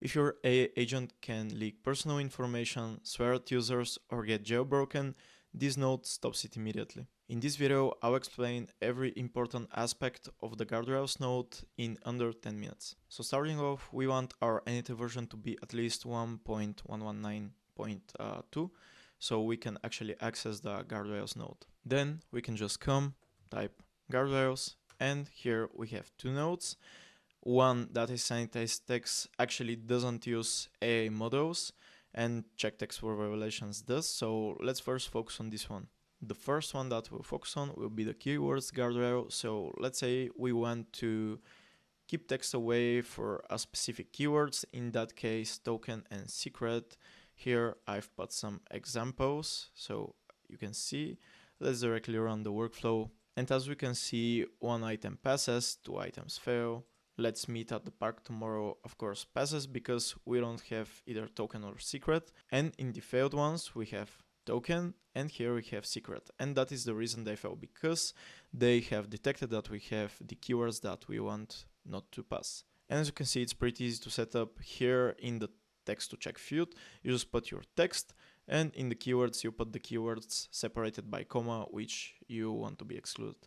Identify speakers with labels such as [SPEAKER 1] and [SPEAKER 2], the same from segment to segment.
[SPEAKER 1] If your AI agent can leak personal information, swear at users, or get jailbroken, this node stops it immediately. In this video, I'll explain every important aspect of the Guardrails node in under 10 minutes. So starting off, we want our n8n version to be at least 1.119.2, so we can actually access the Guardrails node. Then we can just come, type Guardrails, and here we have two nodes. One that is sanitized text actually doesn't use AI models, and check text for violations does, so let's first focus on this one. The first one that we'll focus on will be the keywords guardrail. So let's say we want to keep text away for a specific keywords, in that case token and secret. Here I've put some examples so you can see. Let's directly run the workflow, and as we can see, one item passes, two items fail. Let's meet at the park tomorrow, of course, passes because we don't have either token or secret. And in the failed ones, we have token, and here we have secret. And that is the reason they fail, because they have detected that we have the keywords that we want not to pass. And as you can see, it's pretty easy to set up. Here in the text to check field, you just put your text, and in the keywords, you put the keywords separated by comma, which you want to be excluded.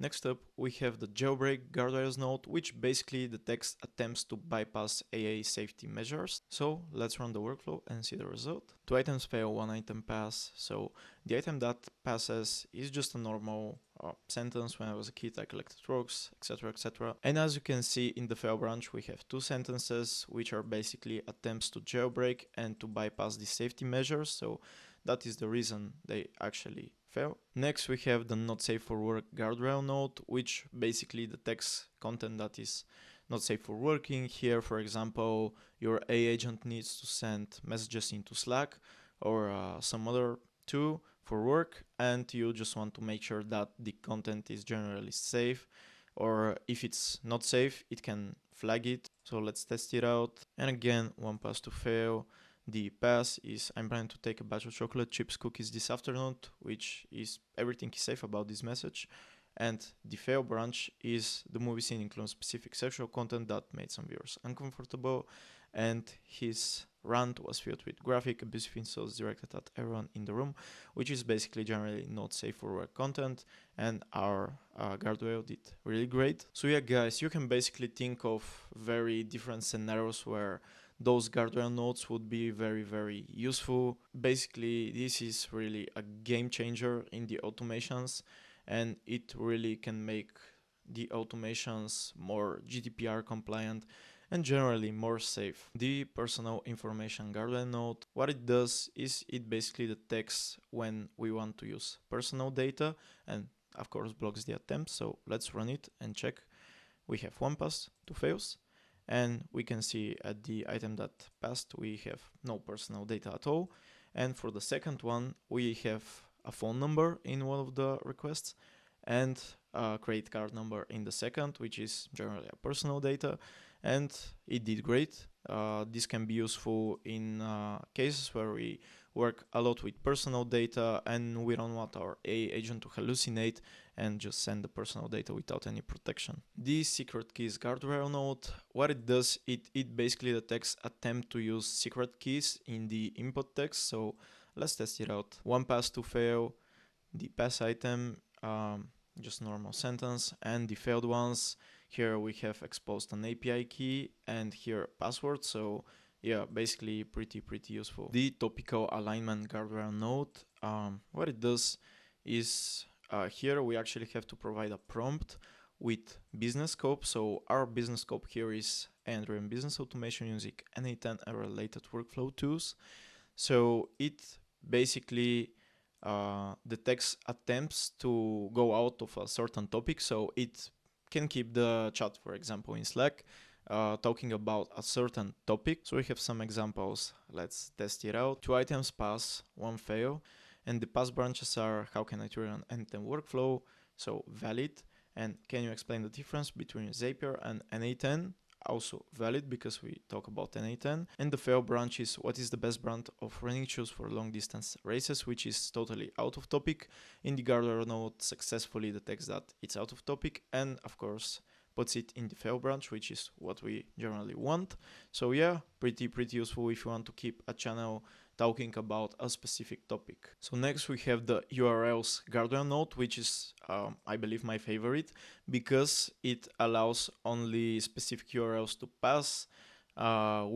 [SPEAKER 1] Next up, we have the jailbreak guardrails node, which basically the text attempts to bypass AA safety measures. So let's run the workflow and see the result. Two items fail, one item pass. So the item that passes is just a normal sentence: when I was a kid I collected rocks, etc, etc. And as you can see in the fail branch, we have two sentences which are basically attempts to jailbreak and to bypass the safety measures. So that is the reason they actually fail. Next, we have the not safe for work guardrail node, which basically the text content that is not safe for working. Here, for example, your AI agent needs to send messages into Slack or some other tool for work, and you just want to make sure that the content is generally safe, or if it's not safe, it can flag it. So let's test it out. And again, one pass to fail. The pass is I'm planning to take a batch of chocolate chips cookies this afternoon, which is everything is safe about this message. And the fail branch is the movie scene includes specific sexual content that made some viewers uncomfortable, and his rant was filled with graphic abusive insults directed at everyone in the room, which is basically generally not safe for work content, and our guardrail did really great. So yeah guys, you can basically think of very different scenarios where those guardrail nodes would be very useful. Basically, this is really a game changer in the automations, and it really can make the automations more GDPR compliant and generally more safe. The personal information guardrail node, what it does is it basically detects when we want to use personal data and of course blocks the attempt. So let's run it and check. We have one pass, two fails. And we can see at the item that passed, we have no personal data at all. And for the second one, we have a phone number in one of the requests and a credit card number in the second, which is generally a personal data. And it did great. This can be useful in cases where we work a lot with personal data and we don't want our AI agent to hallucinate and just send the personal data without any protection. The secret keys guardrail node, what it does, it basically detects attempt to use secret keys in the input text. So let's test it out. One pass to fail, the pass item, just normal sentence, and the failed ones, here we have exposed an API key and here password. So yeah, basically pretty useful. The topical alignment guardrail node, what it does is here we actually have to provide a prompt with business scope. So our business scope here is AI-driven business automation using n8n and related workflow tools. So it basically detects attempts to go out of a certain topic. So it can keep the chat, for example, in Slack, talking about a certain topic. So we have some examples. Let's test it out. Two items pass, one fail. And the pass branches are: how can I trigger an n8n workflow? So valid. And can you explain the difference between Zapier and n8n? Also valid, because we talk about n8n. And the fail branch is: what is the best brand of running shoes for long distance races, which is totally out of topic. In the guardrail node successfully detects that it's out of topic and of course puts it in the fail branch, which is what we generally want. So yeah, pretty useful if you want to keep a channel talking about a specific topic. So next we have the URLs guardrail node, which is I believe my favorite, because it allows only specific URLs to pass.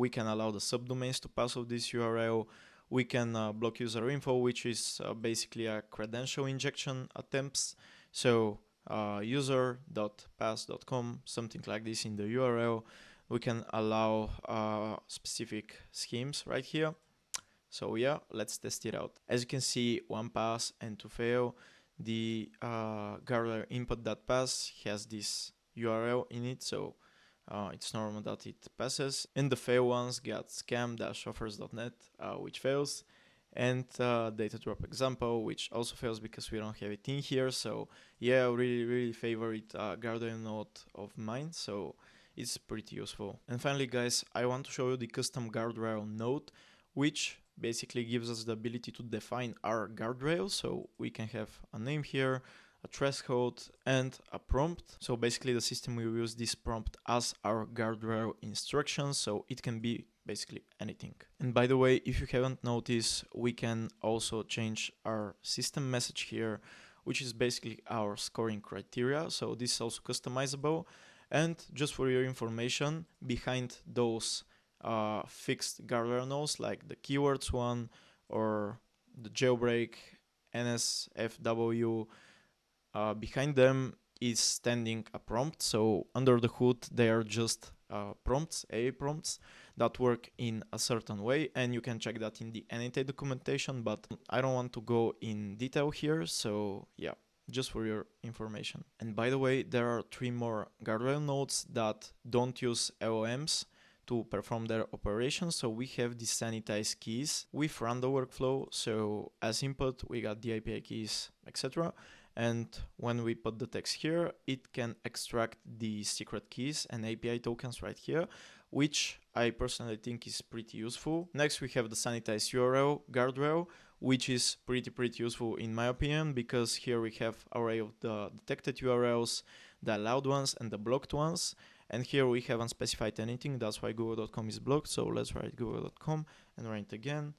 [SPEAKER 1] We can allow the subdomains to pass of this URL. We can block user info, which is basically a credential injection attempts. So user.pass.com, something like this in the URL. We can allow specific schemes right here. So yeah, let's test it out. As you can see, one pass and to fail. The guardrail input.pass has this URL in it, so it's normal that it passes. And the fail ones got scam-offers.net, which fails, and data drop example, which also fails because we don't have it in here. So yeah, really favorite guardrail node of mine, so it's pretty useful. And finally guys, I want to show you the custom guardrail node, which basically gives us the ability to define our guardrail. So we can have a name here, a threshold, and a prompt. So basically the system will use this prompt as our guardrail instruction, so it can be basically anything. And by the way, if you haven't noticed, we can also change our system message here, which is basically our scoring criteria. So this is also customizable. And just for your information, behind those fixed guardrail nodes like the keywords one or the jailbreak, NSFW, behind them is standing a prompt. So under the hood, they are just prompts, AA prompts that work in a certain way, and you can check that in the n8n documentation, but I don't want to go in detail here, so yeah, just for your information. And by the way, there are 3 more guardrail nodes that don't use LLMs to perform their operations. So we have the sanitize keys with random workflow. So as input, we got the API keys, etc. And when we put the text here, it can extract the secret keys and API tokens right here, which I personally think is pretty useful. Next, we have the sanitize URL guardrail, which is pretty useful in my opinion, because here we have array of the detected URLs, the allowed ones and the blocked ones. And here we haven't specified anything, that's why google.com is blocked. So let's write google.com and run it again.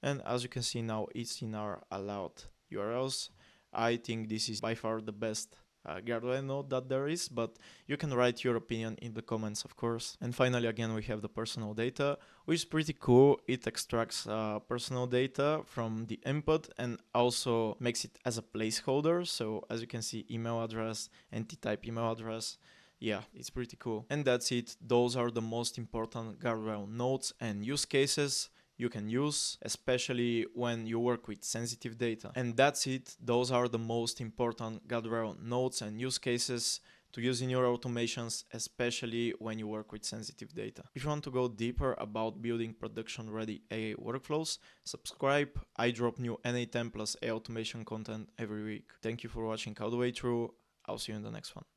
[SPEAKER 1] And as you can see now, it's in our allowed URLs. I think this is by far the best guardrail node that there is, but you can write your opinion in the comments, of course. And finally, again, we have the personal data, which is pretty cool. It extracts personal data from the input and also makes it as a placeholder. So as you can see, email address, entity-type email address. Yeah, it's pretty cool. And that's it. Those are the most important guardrail nodes and use cases you can use, especially when you work with sensitive data. And that's it. Those are the most important guardrail nodes and use cases to use in your automations, especially when you work with sensitive data. If you want to go deeper about building production-ready AI workflows, subscribe. I drop new n8n plus AI automation content every week. Thank you for watching all the way through. I'll see you in the next one.